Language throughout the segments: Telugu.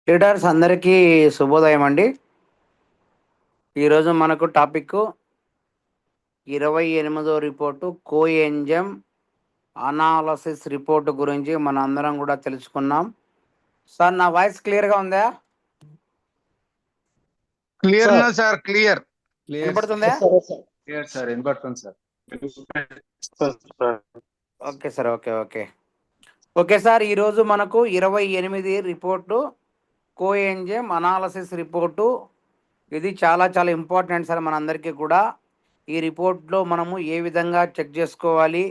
లీడర్స్ అందరికీ శుభోదయం అండి. ఈరోజు మనకు టాపిక్ 28వ రిపోర్టు కోఎంజైమ్ అనాలసిస్ రిపోర్టు గురించి మన అందరం కూడా తెలుసుకున్నాం. సార్, నా వాయిస్ క్లియర్గా ఉందా? క్లియర్ నా సార్? క్లియర్ వినపడుతుందా? క్లియర్ సార్, వినపడుతుంది sir. Okay sir, okay sir. ఈరోజు మనకు 28 రిపోర్టు కోఎంజైమ్ అనాలసిస్ రిపోర్టు. ఇది చాలా చాలా ఇంపార్టెంట్ సార్ మనందరికీ కూడా. ఈ రిపోర్ట్లో మనము ఏ విధంగా చెక్ చేసుకోవాలి,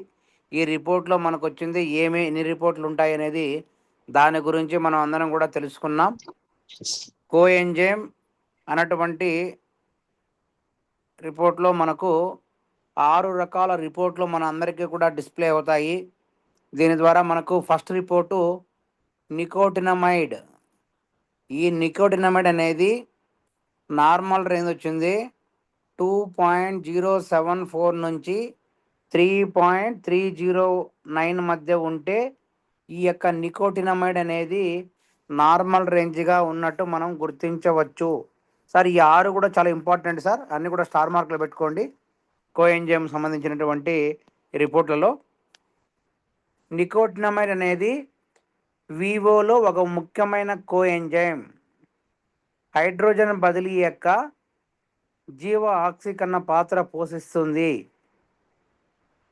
ఈ రిపోర్ట్లో మనకు వచ్చింది ఎన్ని రిపోర్ట్లు ఉంటాయి అనేది దాని గురించి మనం అందరం కూడా తెలుసుకున్నాం. కోఎంజైమ్ అన్నటువంటి రిపోర్ట్లో మనకు 6 రకాల రిపోర్ట్లు మన అందరికీ కూడా డిస్ప్లే అవుతాయి. దీని ద్వారా మనకు ఫస్ట్ రిపోర్టు నికోటినమైడ్. ఈ నికోటినమైడ్ అనేది నార్మల్ రేంజ్ వచ్చింది 2.074 నుంచి 3.309 మధ్య ఉంటే ఈ యొక్క నికోటినమైడ్ అనేది నార్మల్ రేంజ్గా ఉన్నట్టు మనం గుర్తించవచ్చు. సార్, ఈ 6 కూడా చాలా ఇంపార్టెంట్ సార్. అన్నీ కూడా స్టార్ మార్కులు పెట్టుకోండి. కోఎంజైమ్ సంబంధించినటువంటి రిపోర్ట్లలో నికోటినమైడ్ అనేది వివోలో ఒక ముఖ్యమైన కోఎంజైమ్. హైడ్రోజన్ బదిలీ యొక్క జీవ ఆక్సీకరణ పాత్ర పోషిస్తుంది.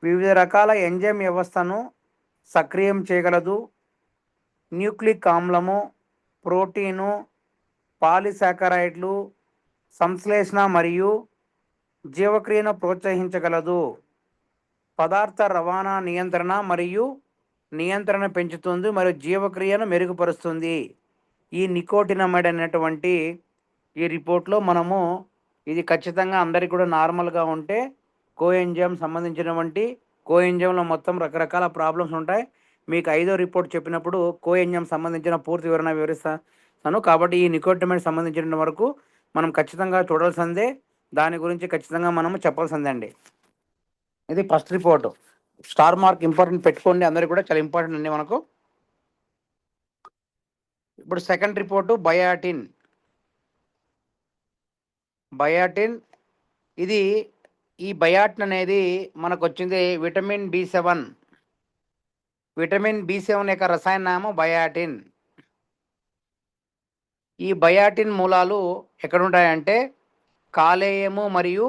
వివిధ రకాల ఎంజైమ్ వ్యవస్థను సక్రియం చేయగలదు. న్యూక్లిక్ ఆమ్లము, ప్రోటీను, పాలిసాకరైడ్లు సంశ్లేషణ మరియు జీవక్రియను ప్రోత్సహించగలదు. పదార్థ రవాణా నియంత్రణ మరియు నియంత్రణ పెంచుతుంది మరియు జీవక్రియను మెరుగుపరుస్తుంది. ఈ నికోటినమైడ్ అనేటువంటి ఈ రిపోర్ట్లో మనము ఇది ఖచ్చితంగా అందరికీ కూడా నార్మల్గా ఉంటే కోఎంజైమ్ సంబంధించినటువంటి కోఎంజైమ్లో మొత్తం రకరకాల ప్రాబ్లమ్స్ ఉంటాయి. మీకు 5వ రిపోర్ట్ చెప్పినప్పుడు కోఎంజైమ్ సంబంధించిన పూర్తి వివరణ వివరిస్తాను. కాబట్టి ఈ నికోటినమైడ్ సంబంధించిన వరకు మనం ఖచ్చితంగా చూడాల్సిందే, దాని గురించి ఖచ్చితంగా మనము చెప్పాల్సిందే అండి. ఇది first report. Star mark important పెట్టుకోండి, అందరికీ కూడా చాలా ఇంపార్టెంట్ అండి మనకు. ఇప్పుడు సెకండ్ రిపోర్టు బయాటిన్. ఇది ఈ బయాటిన్ అనేది మనకు వచ్చింది విటమిన్ B7. విటమిన్ B7 యొక్క రసాయన నామం బయాటిన్. ఈ బయాటిన్ మూలాలు ఎక్కడుంటాయంటే కాలేయము మరియు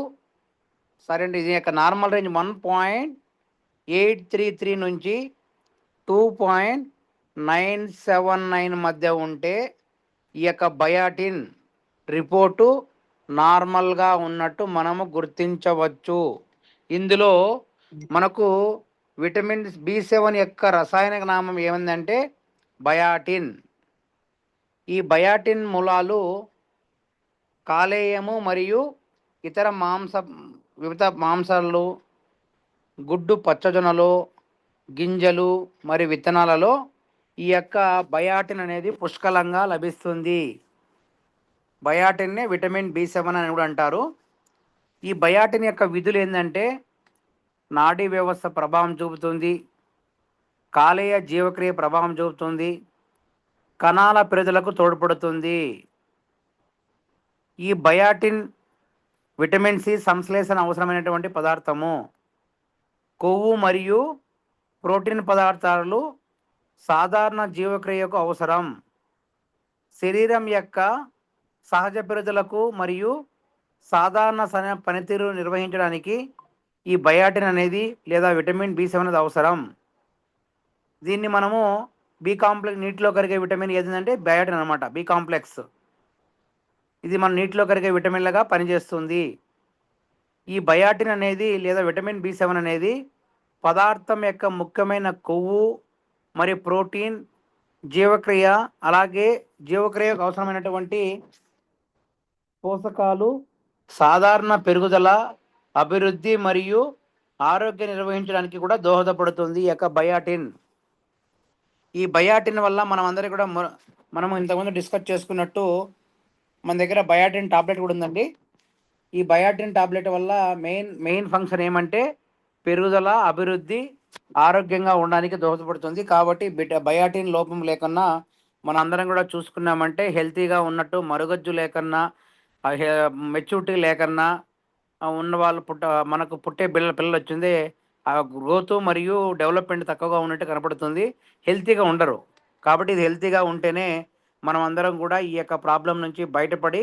ఇది యొక్క నార్మల్ రేంజ్ 1.833 నుంచి 2.979 మధ్య ఉంటే ఈ యొక్క బయాటిన్ రిపోర్టు నార్మల్గా ఉన్నట్టు మనము గుర్తించవచ్చు. ఇందులో మనకు విటమిన్ B7 యొక్క రసాయనిక నామం ఏముందంటే బయాటిన్. ఈ బయాటిన్ మూలాలు కాలేయము మరియు ఇతర వివిధ మాంసాలు, గుడ్డు పచ్చజొన్నలు, గింజలు మరియు విత్తనాలలో ఈ యొక్క బయాటిన్ అనేది పుష్కలంగా లభిస్తుంది. బయాటిన్నే విటమిన్ B7 అని కూడా అంటారు. ఈ బయాటిన్ యొక్క విధులు ఏంటంటే నాడీ వ్యవస్థ ప్రభావం చూపుతుంది, కాలేయ జీవక్రియ ప్రభావం చూపుతుంది, కణాల పెరుగుదలకు తోడ్పడుతుంది. ఈ బయాటిన్ విటమిన్ సి సంశ్లేషణ అవసరమైనటువంటి పదార్థము. కొవ్వు మరియు ప్రోటీన్ పదార్థాలు సాధారణ జీవక్రియకు అవసరం. శరీరం యొక్క సహజ పెరుగుదలకు మరియు సాధారణ పనితీరు నిర్వహించడానికి ఈ బయాటిన్ అనేది లేదా విటమిన్ B7 అనేది అవసరం. దీన్ని మనము బి కాంప్లెక్స్, నీటిలో కరిగే విటమిన్ ఏదంటే బయాటిన్ అనమాట. బి కాంప్లెక్స్ ఇది మన నీటిలో కరిగే విటమిన్లుగా పనిచేస్తుంది. ఈ బయాటిన్ అనేది లేదా విటమిన్ B7 అనేది పదార్థం యొక్క ముఖ్యమైన కొవ్వు మరియు ప్రోటీన్ జీవక్రియ, అలాగే జీవక్రియకు అవసరమైనటువంటి పోషకాలు, సాధారణ పెరుగుదల, అభివృద్ధి మరియు ఆరోగ్యం నిర్వహించడానికి కూడా దోహదపడుతుంది ఈ యొక్క బయాటిన్. ఈ బయాటిన్ వల్ల మనం అందరికీ కూడా మనము ఇంతకుముందు డిస్కస్ చేసుకున్నట్టు మన దగ్గర బయాటిన్ టాబ్లెట్ కూడా ఉందండి. ఈ బయాటిన్ టాబ్లెట్ వల్ల మెయిన్ ఫంక్షన్ ఏమంటే పెరుగుదల, అభివృద్ధి, ఆరోగ్యంగా ఉండడానికి దోహదపడుతుంది. కాబట్టి బయాటిన్ లోపం లేకుండా మన అందరం కూడా చూసుకున్నామంటే హెల్తీగా ఉన్నట్టు, మరుగజ్జు లేకన్నా, మెచ్యూరిటీ లేకన్నా ఉన్న వాళ్ళు మనకు పుట్టే పిల్లలు వచ్చింది ఆ గ్రోత్ మరియు డెవలప్మెంట్ తక్కువగా ఉన్నట్టు కనపడుతుంది. హెల్తీగా ఉండరు. కాబట్టి ఇది హెల్తీగా ఉంటేనే మనం అందరం కూడా ఈ యొక్క ప్రాబ్లం నుంచి బయటపడి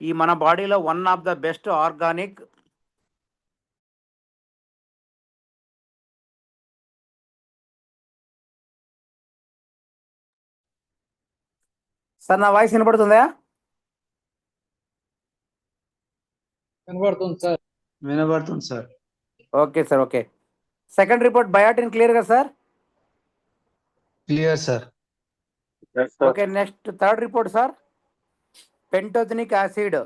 ఈ మన బాడీలో one of the best organic sir నా వాయిస్ వినపడుతుందా? వినబడుతుంది సార్. వినబడుతుంది sir. Okay sir, okay. Second report biotin clear కదా sir? Clear sir. Okay, next third report sir, pantothenic acid.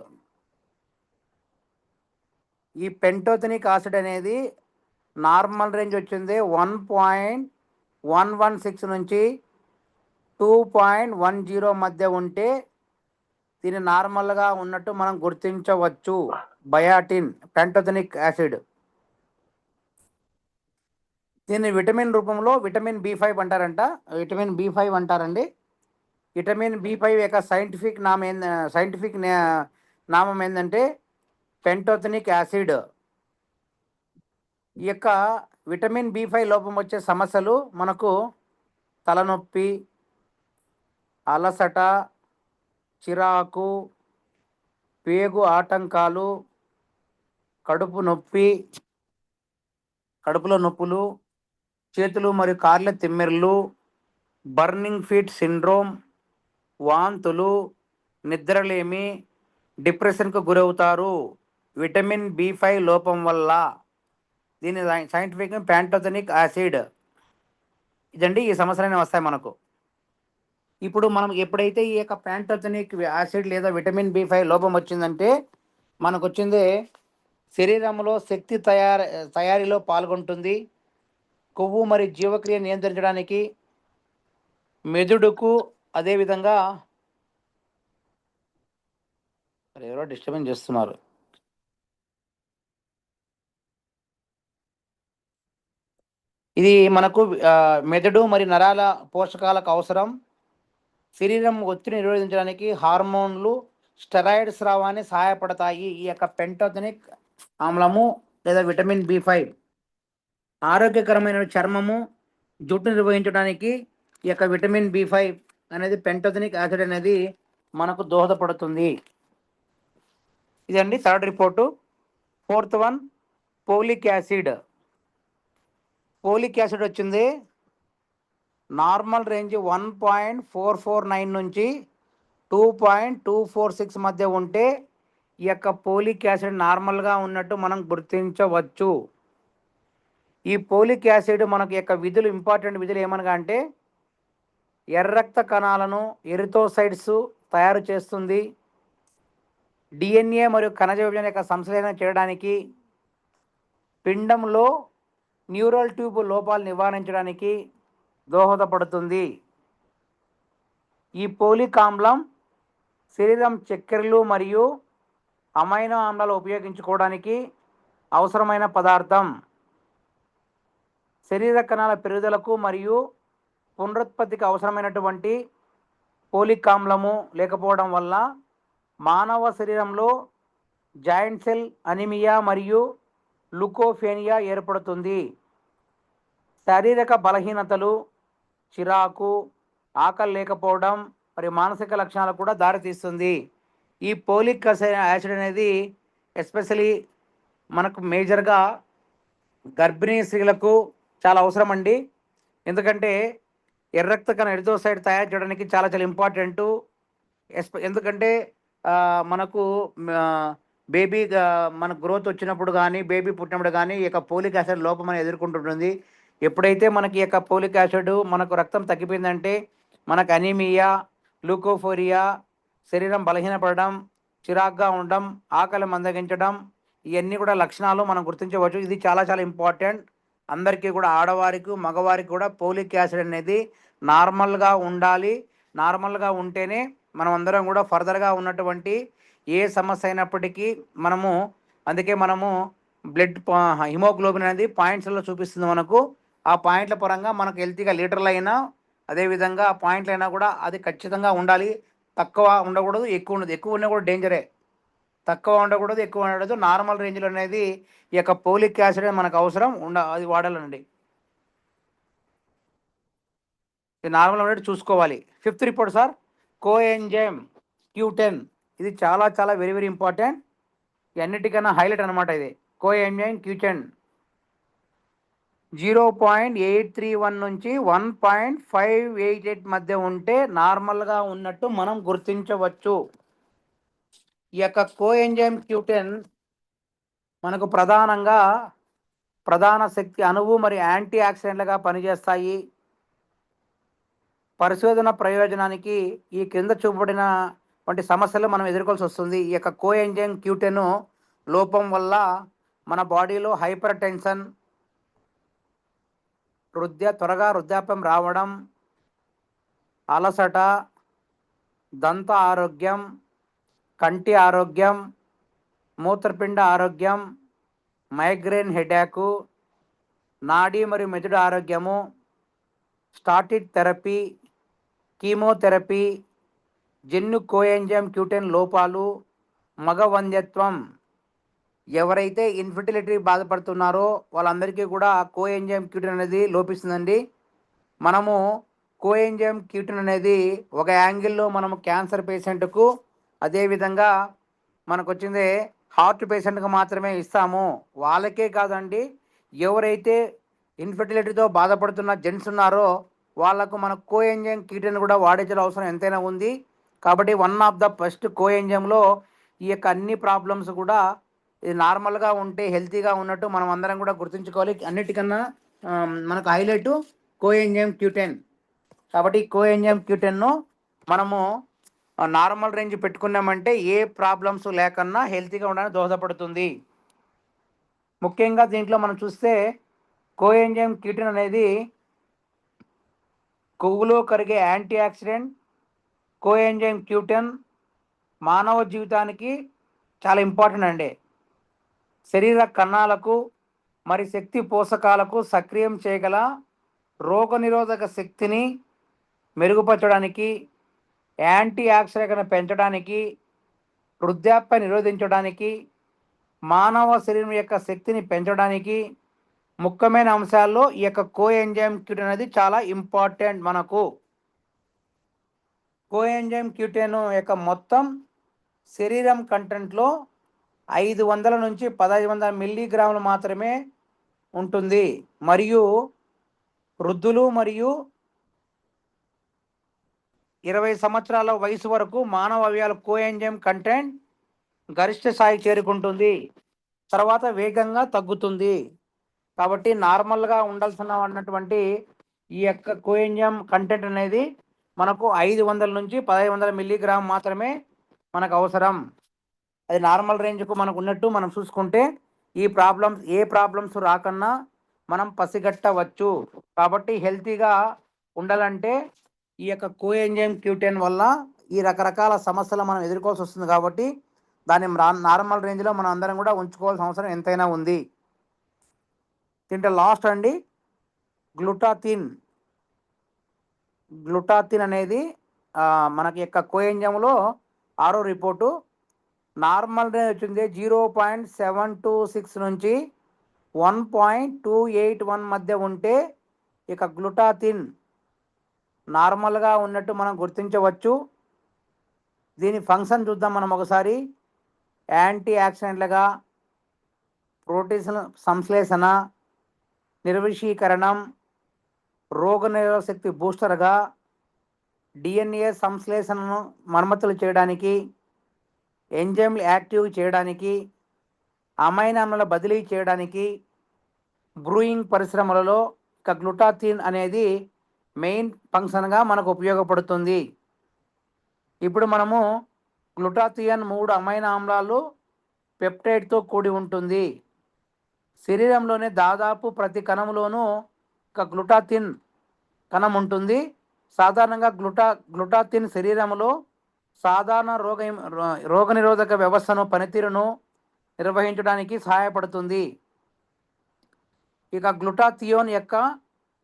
ఈ పెంటోథెనిక్ యాసిడ్ అనేది నార్మల్ రేంజ్ వచ్చింది 1.116 నుంచి 2.10 మధ్య ఉంటే దీన్ని నార్మల్గా ఉన్నట్టు మనం గుర్తించవచ్చు. బయాటిన్ పెంటోథెనిక్ యాసిడ్, దీన్ని విటమిన్ రూపంలో విటమిన్ B5 అంటారంట. విటమిన్ B5 అంటారండి. విటమిన్ B5 యొక్క సైంటిఫిక్ నామం ఏంటంటే పెంటోథెనిక్ యాసిడ్. ఈ యొక్క విటమిన్ B5 లోపం వచ్చే సమస్యలు మనకు తలనొప్పి, అలసట, చిరాకు, పేగు ఆటంకాలు, కడుపు నొప్పి, కడుపులో నొప్పులు, చేతులు మరియు కాళ్ళ తిమ్మెర్లు, బర్నింగ్ ఫీట్ సిండ్రోమ్, వాంతులు, నిద్రలేమి, డిప్రెషన్కు గురవుతారు విటమిన్ B5 లోపం వల్ల. దీని సైంటిఫిక్ పెంటోథెనిక్ యాసిడ్. ఇదండి ఈ సమస్యలన్నీ వస్తాయి మనకు. ఇప్పుడు మనం ఎప్పుడైతే ఈ యొక్క పెంటోథెనిక్ యాసిడ్ లేదా విటమిన్ B5 లోపం వచ్చిందంటే మనకు వచ్చింది శరీరంలో శక్తి తయారీలో పాల్గొంటుంది. కొవ్వు మరియు జీవక్రియ నియంత్రించడానికి, మెదడుకు, అదేవిధంగా ఎవరో డిస్టర్బెన్స్ చేస్తున్నారు. ఇది మనకు మెదడు మరియు నరాల పోషకాలకు అవసరం. శరీరం ఒత్తిడి నిరోధించడానికి హార్మోన్లు, స్టెరాయిడ్ స్రావాన్ని సహాయపడతాయి ఈ యొక్క పెంటోథెనిక్ ఆమ్లము లేదా విటమిన్ B5. ఆరోగ్యకరమైన చర్మము, జుట్టు నిర్వహించడానికి ఈ యొక్క విటమిన్ B5 అనేది పెంటోథెనిక్ యాసిడ్ అనేది మనకు దోహదపడుతుంది. ఇదండి third report. Fourth one, folic acid. Folic acid వచ్చింది నార్మల్ రేంజ్ 1.449 నుంచి 2.246 మధ్య ఉంటే ఈ యొక్క పోలిక్ యాసిడ్ నార్మల్గా ఉన్నట్టు మనం గుర్తించవచ్చు. ఈ పోలిక్ యాసిడ్ మనకు యొక్క విధులు, ఇంపార్టెంట్ విధులు ఏమనగా అంటే ఎర్ర రక్త కణాలను, ఎరిథోసైట్స్ తయారు చేస్తుంది. DNA మరియు కణజ విభజన యొక్క సంశ్లేషణ చేయడానికి, పిండంలో న్యూరల్ ట్యూబ్ లోపాలు నివారించడానికి దోహదపడుతుంది. ఈ పోలిక్ ఆమ్లం శరీరం చక్కెరలు మరియు అమైనో ఆమ్లాలు ఉపయోగించుకోవడానికి అవసరమైన పదార్థం. శరీర కణాల పెరుగుదలకు మరియు పునరుత్పత్తికి అవసరమైనటువంటి పోలిక్ ఆమ్లము లేకపోవడం వల్ల మానవ శరీరంలో జాయింట్ సెల్ అనీమియా మరియు లుకోఫేనియా ఏర్పడుతుంది. శారీరక బలహీనతలు, చిరాకు, ఆకలి లేకపోవడం మరియు మానసిక లక్షణాలకు కూడా దారితీస్తుంది. ఈ పోలిక్ యాసిడ్ అనేది ఎస్పెషలీ మనకు మేజర్గా గర్భిణీ స్త్రీలకు చాలా అవసరం అండి. ఎందుకంటే ఎర్ర రక్త కణ ఎరిథోసైట్ తయారు చేయడానికి చాలా చాలా ఇంపార్టెంటు. ఎందుకంటే మనకు బేబీ మన గ్రోత్ వచ్చినప్పుడు కానీ, బేబీ పుట్టినప్పుడు కానీ ఈ యొక్క పోలిక్ యాసిడ్ లోపం అనేది ఎదుర్కొంటుంటుంది. ఎప్పుడైతే మనకి ఈ యొక్క పోలిక్ యాసిడ్ మనకు రక్తం తగ్గిపోయిందంటే మనకు అనీమియా, లూకోఫోరియా, శరీరం బలహీనపడడం, చిరాగ్గా ఉండడం, ఆకలి మందగించడం, ఇవన్నీ కూడా లక్షణాలు మనం గుర్తించవచ్చు. ఇది చాలా చాలా ఇంపార్టెంట్. అందరికీ కూడా, ఆడవారికి, మగవారికి కూడా పోలిక్ యాసిడ్ అనేది నార్మల్గా ఉండాలి. నార్మల్గా ఉంటేనే మనం అందరం కూడా ఫర్దర్గా ఉన్నటువంటి ఏ సమస్య అయినప్పటికీ అందుకే మనము బ్లడ్ హిమోగ్లోబిన్ అనేది పాయింట్స్లో చూపిస్తుంది మనకు. ఆ పాయింట్ల పరంగా మనకు హెల్తీగా లీటర్లు అయినా అదేవిధంగా పాయింట్లు అయినా కూడా అది ఖచ్చితంగా ఉండాలి. తక్కువ ఉండకూడదు, ఎక్కువ ఉండదు. ఎక్కువ ఉన్నా కూడా డేంజరే. తక్కువ ఉండకూడదు, ఎక్కువ ఉండకూడదు. నార్మల్ రేంజ్‌లో అనేది ఈ యొక్క పోలిక్ యాసిడ్ మనకు అవసరం అది వాడాలండి. ఇది నార్మల్ ఉన్నట్టు చూసుకోవాలి. Fifth report sir, coenzyme Q10. ఇది చాలా చాలా వెరీ వెరీ ఇంపార్టెంట్. అన్నిటికన్నా హైలైట్ అనమాట ఇది. కోఎంజైమ్ Q10 0.831 నుంచి 1.588 మధ్య ఉంటే నార్మల్గా ఉన్నట్టు మనం గుర్తించవచ్చు. ఈ యొక్క కోఎంజైమ్ Q10 మనకు ప్రధాన శక్తి అణువు మరియు యాంటీ ఆక్సిడెంట్లుగా పనిచేస్తాయి. పరిశోధన ప్రయోజనానికి ఈ క్రింద చూపబడిన వంటి సమస్యలు మనం ఎదుర్కోవాల్సి వస్తుంది. ఈ యొక్క కోఎంజైమ్ Q10 లోపం వల్ల మన బాడీలో హైపర్ టెన్షన్, త్వరగా వృద్ధాప్యం రావడం, అలసట, దంత ఆరోగ్యం, కంటి ఆరోగ్యం, మూత్రపిండ ఆరోగ్యం, మైగ్రేన్ హెడేకు, నాడీ మరియు మెదడు ఆరోగ్యము, స్టాటిడ్ థెరపీ, కీమోథెరపీ, జన్యు కోఎంజైమ్ Q10 లోపాలు, మగవంధ్యత్వం. ఎవరైతే ఇన్ఫర్టిలిటీ బాధపడుతున్నారో వాళ్ళందరికీ కూడా కోఎంజైమ్ Q10 అనేది లోపిస్తుందండి. మనము కోఎంజైమ్ Q10 అనేది ఒక యాంగిల్లో మనము క్యాన్సర్ పేషెంట్కు, అదేవిధంగా మనకు వచ్చింది హార్ట్ పేషెంట్కి మాత్రమే ఇస్తాము. వాళ్ళకే కాదండి, ఎవరైతే ఇన్ఫర్టిలిటీతో బాధపడుతున్న జెంట్స్ ఉన్నారో వాళ్ళకు మన కోఎంజైమ్ Q10 కూడా వాడించాల్సిన అవసరం ఎంతైనా ఉంది. కాబట్టి వన్ ఆఫ్ ద ఫస్ట్ కోఎంజైమ్లో ఈ యొక్క అన్ని ప్రాబ్లమ్స్ కూడా ఇది నార్మల్గా ఉంటే హెల్తీగా ఉన్నట్టు మనం అందరం కూడా గుర్తుంచుకోవాలి. అన్నిటికన్నా మనకు హైలైట్ కోఎంజైమ్ Q10. కాబట్టి కోఎంజైమ్ Q10ను మనము నార్మల్ రేంజ్ పెట్టుకున్నామంటే ఏ ప్రాబ్లమ్స్ లేకన్నా హెల్తీగా ఉండడానికి దోహదపడుతుంది. ముఖ్యంగా దీంట్లో మనం చూస్తే కోఎంజైమ్ Q10 అనేది కొవ్వులో కరిగే యాంటీ ఆక్సిడెంట్. కోఎంజైమ్ Q10 మానవ జీవితానికి చాలా ఇంపార్టెంట్ అండి. శరీర కణాలకు మరి శక్తి పోషకాలకు సక్రియం చేయగల రోగనిరోధక శక్తిని మెరుగుపరచడానికి, యాంటీ ఆక్సిడెంట్ను పెంచడానికి, వృద్ధాప్య నిరోధించడానికి, మానవ శరీరం యొక్క శక్తిని పెంచడానికి ముఖ్యమైన అంశాల్లో ఈ యొక్క కోఎంజైమ్ Q10 అనేది చాలా ఇంపార్టెంట్. మనకు కోఎంజైమ్ Q10 యొక్క మొత్తం శరీరం కంటెంట్లో 500 నుంచి 1500 మిల్లీగ్రాములు మాత్రమే ఉంటుంది. మరియు వృద్ధులు మరియు 20 సంవత్సరాల వయసు వరకు మానవ అవయవాల కోఎంజైమ్ కంటెంట్ గరిష్ట స్థాయి చేరుకుంటుంది, తర్వాత వేగంగా తగ్గుతుంది. కాబట్టి నార్మల్గా ఉండాల్సినటువంటి ఈ యొక్క కోఎంజైమ్ కంటెంట్ అనేది మనకు 500 నుంచి 1500 మిల్లీగ్రామ్ మాత్రమే మనకు అవసరం. అది నార్మల్ రేంజ్కు మనకు ఉన్నట్టు మనం చూసుకుంటే ఏ ప్రాబ్లమ్స్ రాకన్నా మనం పసిగట్టవచ్చు. కాబట్టి హెల్తీగా ఉండాలంటే ఈ యొక్క కోఎంజైమ్ Q10 వల్ల ఈ రకరకాల సమస్యలు మనం ఎదుర్కోవాల్సి వస్తుంది. కాబట్టి దాన్ని నార్మల్ రేంజ్లో మనం అందరం కూడా ఉంచుకోవాల్సిన అవసరం ఎంతైనా ఉంది. దీంట్లో లాస్ట్ అండి గ్లూటాథిన్ అనేది మనకి యొక్క కోఎంజైమ్లో 6వ రిపోర్టు. నార్మల్ రేంజ్ వచ్చింది 0.726 నుంచి 1.281 మధ్య ఉంటే ఇక గ్లూటాథిన్ నార్మల్గా ఉన్నట్టు మనం గుర్తించవచ్చు. దీని ఫంక్షన్ చూద్దాం మనం ఒకసారి. యాంటీ ఆక్సిడెంట్లుగా, ప్రోటీన్ సంశ్లేషణ, నిర్విషీకరణం, రోగనిరోధక శక్తి బూస్టర్గా, DNA సంశ్లేషణను మరమ్మతులు చేయడానికి, ఎంజైమ్లు యాక్టివ్ చేయడానికి, అమైనామ్ల బదిలీ చేయడానికి, బ్రూయింగ్ పరిశ్రమలలో ఇక గ్లూటాథిన్ అనేది మెయిన్ ఫంక్షన్గా మనకు ఉపయోగపడుతుంది. ఇప్పుడు మనము గ్లూటాథియన్ 3 అమైనో ఆమ్లాలు పెప్టైడ్తో కూడి ఉంటుంది. శరీరంలోనే దాదాపు ప్రతి కణంలోనూ ఒక గ్లూటాథిన్ కణం ఉంటుంది. సాధారణంగా గ్లూటాథిన్ శరీరంలో సాధారణ రోగనిరోధక వ్యవస్థను పనితీరును నిర్వహించడానికి సహాయపడుతుంది. ఇక గ్లూటాథియోన్ యొక్క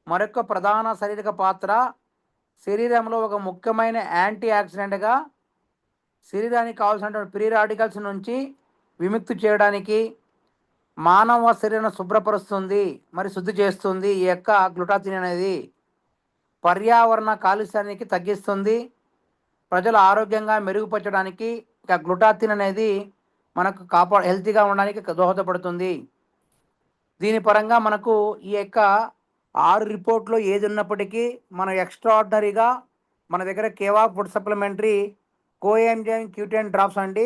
మరొక ప్రధాన శారీరక పాత్ర శరీరంలో ఒక ముఖ్యమైన యాంటీ ఆక్సిడెంట్గా శరీరానికి కావాల్సినటువంటి ఫ్రీ రాడికల్స్ నుంచి విముక్తి చేయడానికి మానవ శరీరం శుభ్రపరుస్తుంది మరి శుద్ధి చేస్తుంది. ఈ యొక్క గ్లూటాథియోన్ అనేది పర్యావరణ కాలుష్యానికి తగ్గిస్తుంది. ప్రజలు ఆరోగ్యంగా మెరుగుపరచడానికి ఇక గ్లూటాథియోన్ అనేది మనకు హెల్తీగా ఉండడానికి దోహదపడుతుంది. దీని పరంగా మనకు ఈ యొక్క 6 రిపోర్ట్లో ఏది ఉన్నప్పటికీ మనం ఎక్స్ట్రాఆర్డినరీగా మన దగ్గర Keva food supplementary coenzyme Q10 drops అండి.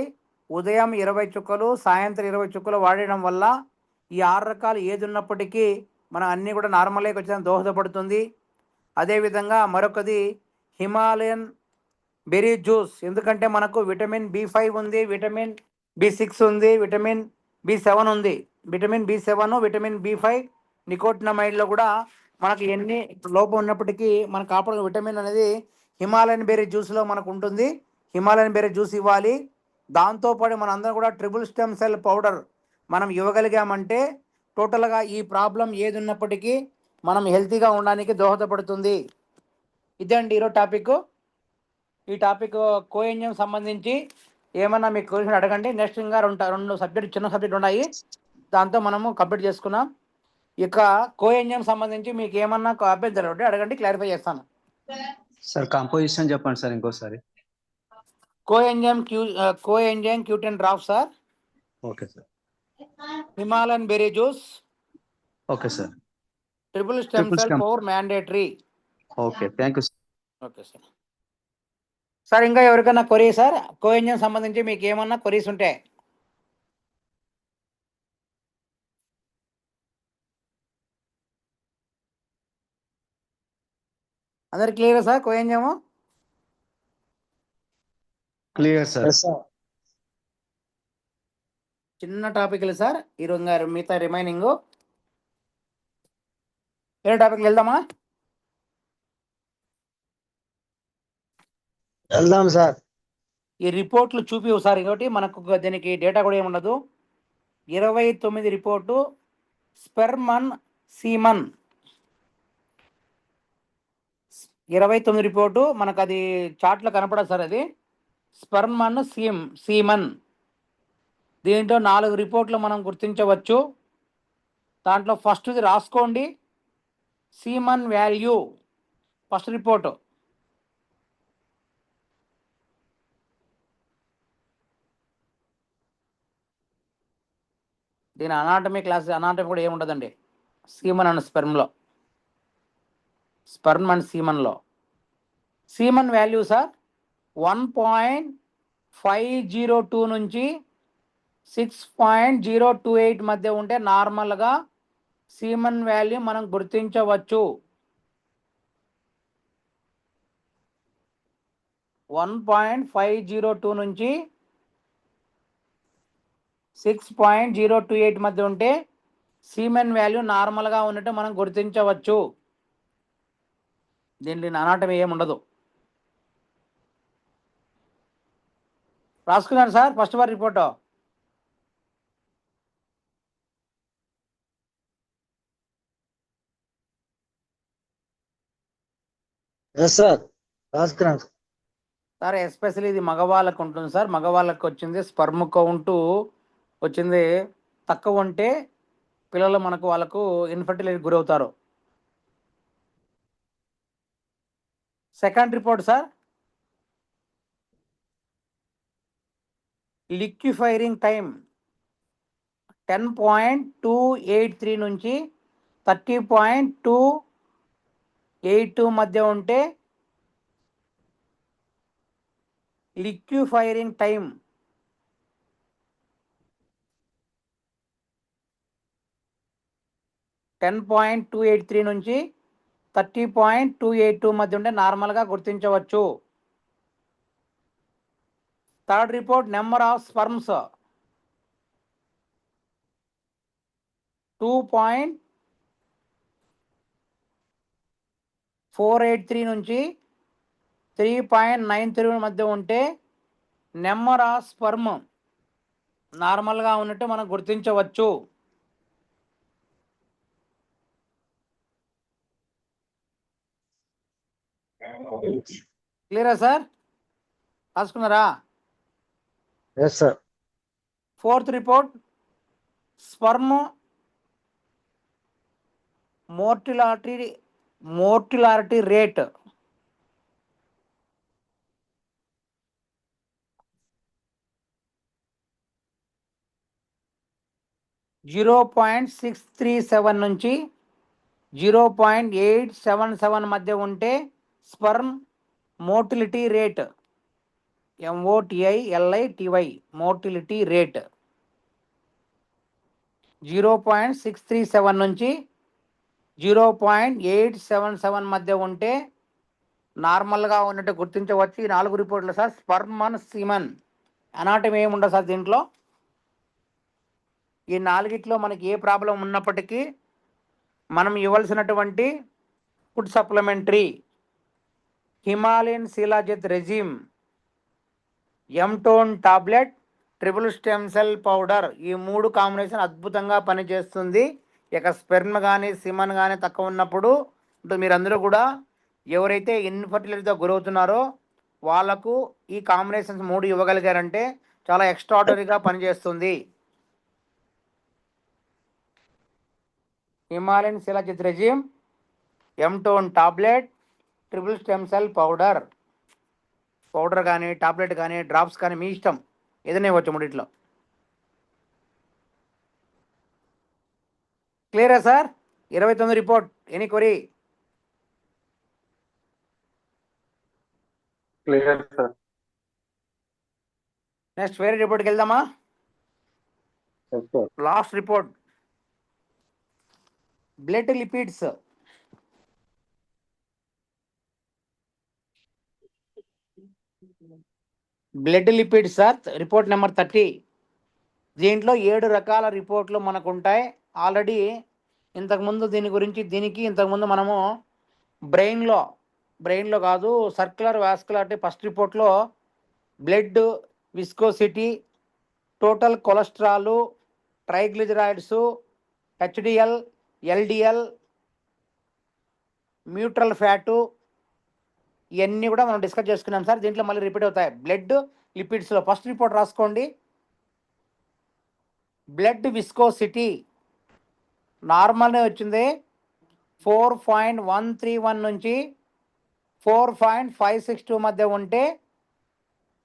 ఉదయం 20 చుక్కలు, సాయంత్రం 20 చుక్కలు వాడడం వల్ల ఈ 6 రకాలు ఏది ఉన్నప్పటికీ మనం అన్నీ కూడా నార్మల్గా వచ్చేదానికి దోహదపడుతుంది. అదేవిధంగా మరొకది హిమాలయన్ బెర్రీ జ్యూస్. ఎందుకంటే మనకు విటమిన్ B5 ఉంది, విటమిన్ B6 ఉంది, విటమిన్ B7 ఉంది. విటమిన్ B7, విటమిన్ B5 నికోటినమైడ్లో కూడా మనకు ఎన్ని లోపం ఉన్నప్పటికీ మనకు కాపాడే విటమిన్ అనేది హిమాలయన్ బెర్రీ జ్యూస్లో మనకు ఉంటుంది. హిమాలయన్ బెర్రీ జ్యూస్ ఇవ్వాలి. దాంతోపాటు మన అందరం కూడా ట్రిపుల్ స్టెమ్ సెల్ పౌడర్ మనం ఇవ్వగలిగామంటే టోటల్గా ఈ ప్రాబ్లం ఏది ఉన్నప్పటికీ మనం హెల్తీగా ఉండడానికి దోహదపడుతుంది. ఇదండి ఈరోజు టాపిక్. ఈ టాపిక్ కోఎంజైమ్ సంబంధించి ఏమన్నా మీకు క్వశ్చన్ అడగండి. నెక్స్ట్ ఇంకా రెండు సబ్జెక్ట్ చిన్న సబ్జెక్ట్ ఉన్నాయి, దాంతో మనము కంప్లీట్ చేసుకున్నాం. ఇక కోఎంజైమ్ సంబంధించి మీకు ఏమన్నా అభ్యంతరం ఉంటే అడగండి, క్లారిఫై చేస్తాను. సార్ కాంపోజిషన్ చెప్పండి సార్ ఇంకోసారి. Coenzyme Q10 drop sir. Okay sir. Himalayan berry juice. Okay sir. Triple stem cell power mandatory. Okay, thank you sir. Okay sir. Sir ఇంకా ఎవరికైనా క్వరీ సార్ కోఎంజైమ్ సంబంధించి మీకు ఏమన్నా క్వరీస్ ఉంటే? అందరికి clear sir coenzyme? Clear sir. చిన్న టాపిక్లు సార్ ఈరోజు గారు మిగతా రిమైనింగ్ ఏ టాపిక్ వెళ్దామా? వెళ్దాం సార్. ఈ రిపోర్ట్లు చూపి ఒకసారి ఇంకోటి మనకు దీనికి డేటా కూడా ఏముండదు. 29 రిపోర్టు స్పెర్మన్ సీమన్ 29 రిపోర్టు మనకు అది చార్ట్లో కనపడదు సార్. అది స్పెర్మన్ సీమన్. దీంట్లో 4 రిపోర్ట్లు మనం గుర్తించవచ్చు. దాంట్లో ఫస్ట్ది రాసుకోండి, సీమన్ వాల్యూ ఫస్ట్ రిపోర్టు. దీని అనాటమీ క్లాస్ అనాటమీ కూడా ఏముండదండి సీమన్ అండ్ స్పెర్మ్లో. స్పెర్మ్ అండ్ సీమన్లో సీమన్ వాల్యూ సార్ 1.502 నుంచి 6.028 మధ్య ఉంటే నార్మల్గా సీమన్ వాల్యూ మనం గుర్తించవచ్చు. 1.502 నుంచి 6.028 మధ్య ఉంటే సీమెన్ వాల్యూ నార్మల్గా ఉన్నట్టు మనం గుర్తించవచ్చు. దీంట్లో అనాటమీ ఏమి ఉండదు. రాసుకున్నాను సార్ ఫస్ట్ వారి రిపోర్టు. సార్ రాసుకున్నాను సార్. ఎస్పెషల్లీ ఇది మగవాళ్ళకు ఉంటుంది సార్. మగవాళ్ళకు వచ్చింది స్పర్మ్ కౌంటు వచ్చింది తక్కువ ఉంటే పిల్లలు మనకు వాళ్ళకు ఇన్ఫర్టిలిటీ గురవుతారు. సెకండ్ రిపోర్ట్ సార్, లిక్విఫైరింగ్ టైం 10.283 నుంచి 30.282 మధ్య ఉంటే లిక్విఫైరింగ్ టైం 10.283 నుంచి 30.282 మధ్య ఉంటే నార్మల్గా గుర్తించవచ్చు. Third report, number of sperms 2.483 నుంచి 3.93 మధ్య ఉంటే నెంబర్ ఆఫ్ స్పర్మ్ నార్మల్గా ఉన్నట్టు మనం గుర్తించవచ్చు. క్లియరా సార్? రాసుకున్నారా? Yes, sir. Fourth report, sperm motility rate. Zero 0.637 నుంచి 0.877 మధ్య ఉంటే sperm motility rate, MOTILITY motility rate 0.637 నుంచి 0.877 మధ్య ఉంటే నార్మల్గా ఉన్నట్టు గుర్తించవచ్చు. ఈ 4 రిపోర్ట్లు సార్. స్పర్మ్ అండ్ సిమన్ అనాటమీ ఏమి ఉండదు సార్ దీంట్లో. ఈ 4గిట్లో మనకి ఏ ప్రాబ్లం ఉన్నప్పటికీ మనం ఇవ్వాల్సినటువంటి food supplementary Himalayan shilajit regime, ఎంటోన్ tablet, triple stem cell powder, ఈ 3 కాంబినేషన్ అద్భుతంగా పనిచేస్తుంది. ఇక స్పెర్మ్ కానీ సిమన్ కానీ తక్కువ ఉన్నప్పుడు మీరందరూ కూడా ఎవరైతే ఇన్ఫర్టిలిటీతో గురవుతున్నారో వాళ్ళకు ఈ కాంబినేషన్స్ 3 ఇవ్వగలిగారంటే చాలా ఎక్స్ట్రాడనరీగా పనిచేస్తుంది. హిమాలయన్ శిలాజిత్ రెజిమ్, ఎంటోన్ tablet, triple stem cell powder కానీ టాబ్లెట్ కానీ డ్రాప్స్ కానీ మీ ఇష్టం, ఏదైనా ఇవ్వచ్చు మూడిట్లో. క్లియరా sir? 29 report. Any query? Clear sir. Next వేరే రిపోర్ట్కి వెళ్దామా? Yes sir. Last report, blood lipids. Blood lipids sir, report number 30. దీంట్లో 7 రకాల రిపోర్ట్లు మనకు ఉంటాయి. ఆల్రెడీ ఇంతకుముందు ఇంతకుముందు మనము బ్రెయిన్లో కాదు, సర్క్యులర్ వాస్కులారిటీ ఫస్ట్ రిపోర్ట్లో blood viscosity, total cholesterol, triglycerides, HDL, LDL, neutral fat, ఇవన్నీ కూడా మనం డిస్కస్ చేసుకున్నాం సార్. దీంట్లో మళ్ళీ రిపీట్ అవుతాయి. బ్లడ్ లిపిడ్స్లో ఫస్ట్ రిపోర్ట్ రాసుకోండి. బ్లడ్ విస్కోసిటీ నార్మల్నే వచ్చింది. 4.131 నుంచి 4.562 మధ్య ఉంటే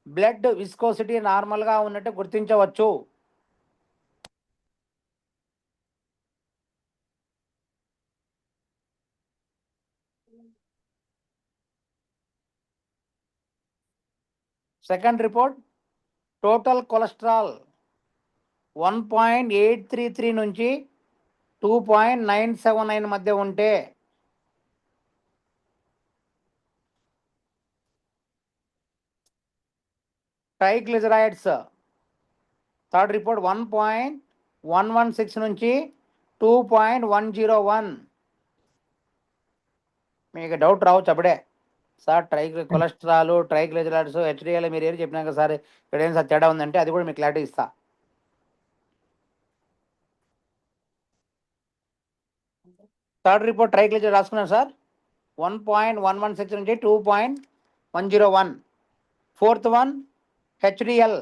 బ్లడ్ విస్కోసిటీ నార్మల్గా ఉన్నట్టు గుర్తించవచ్చు. సెకండ్ రిపోర్ట్, టోటల్ కొలెస్ట్రాల్ 1.833 నుంచి 2.979 మధ్య ఉంటే ట్రైగ్లిజరాయిడ్స్ థర్డ్ రిపోర్ట్ 1.116 నుంచి 2.101. మీకు డౌట్ రావచ్చు అప్పుడే, సార్ కొలెస్ట్రాల్, ట్రైగ్లిజరాయిడ్స్, HDL మీరు ఏం చెప్పినాక సార్ ఇక్కడ ఏం సార్ తేడా ఉందంటే అది కూడా మీకు క్లారిటీ ఇస్తా. థర్డ్ రిపోర్ట్ ట్రైగ్లిజరైడ్ రాసుకున్నాను సార్, 1.116 నుంచి 2.101. Fourth one HDL,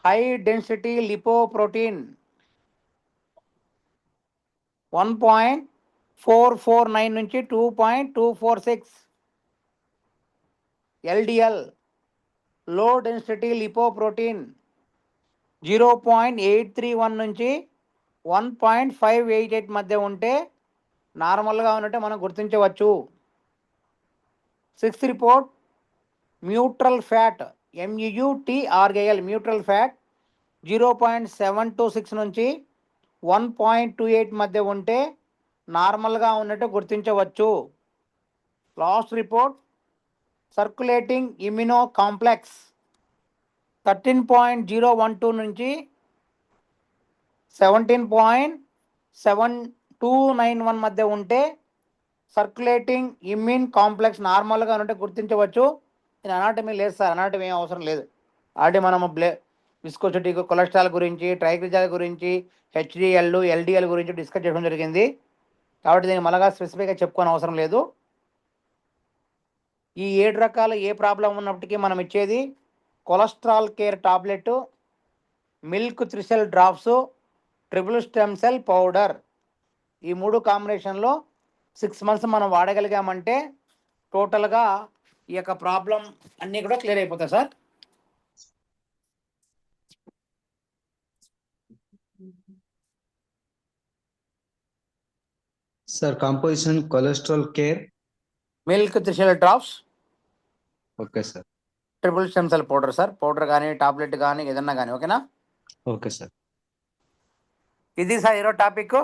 high density lipoprotein, 1.449 నుంచి 2.246. LDL, లో డెన్సిటీ లిపోప్రోటీన్, 0.831 నుంచి 1.588 మధ్య ఉంటే నార్మల్గా ఉన్నట్టే మనం గుర్తించవచ్చు. Sixth report, neutral fat, MUTRAL neutral fat 0.726 నుంచి 1.28 మధ్య ఉంటే నార్మల్గా ఉన్నట్టు గుర్తించవచ్చు. Last report, circulating immuno complex 13.012 నుంచి 17.7291 మధ్య ఉంటే సర్క్యులేటింగ్ ఇమ్యూన్ కాంప్లెక్స్ నార్మల్గా ఉంటే గుర్తించవచ్చు. ఇది అనాటమీ లేదు సార్, అనాటమీ ఏం అవసరం లేదు. ఆల్రెడీ మనము విస్కోసిటీ, కొలెస్ట్రాల్ గురించి, ట్రైగ్లిజరైడ్ గురించి, HDL, LDL గురించి డిస్కస్ చేయడం జరిగింది. కాబట్టి దీన్ని మళ్ళా స్పెసిఫిక్గా చెప్పుకోని అవసరం లేదు. ఈ 7 రకాల ఏ ప్రాబ్లం ఉన్నప్పటికీ మనం ఇచ్చేది cholesterol care tablet, milk thistle drops, triple stem cell powder, ఈ 3 కాంబినేషన్లో 6 మంత్స్ మనం వాడగలిగామంటే టోటల్గా ఈ యొక్క ప్రాబ్లం అన్నీ కూడా క్లియర్ అయిపోతాయి sir. Sir composition cholesterol care. Milk thistle drops, okay sir. Triple stem cell powder sir, powder కానీ టాబ్లెట్ కానీ ఏదన్నా కానీ, ఓకేనా? Okay sir. ఇది సార్ ఈరోజు టాపిక్.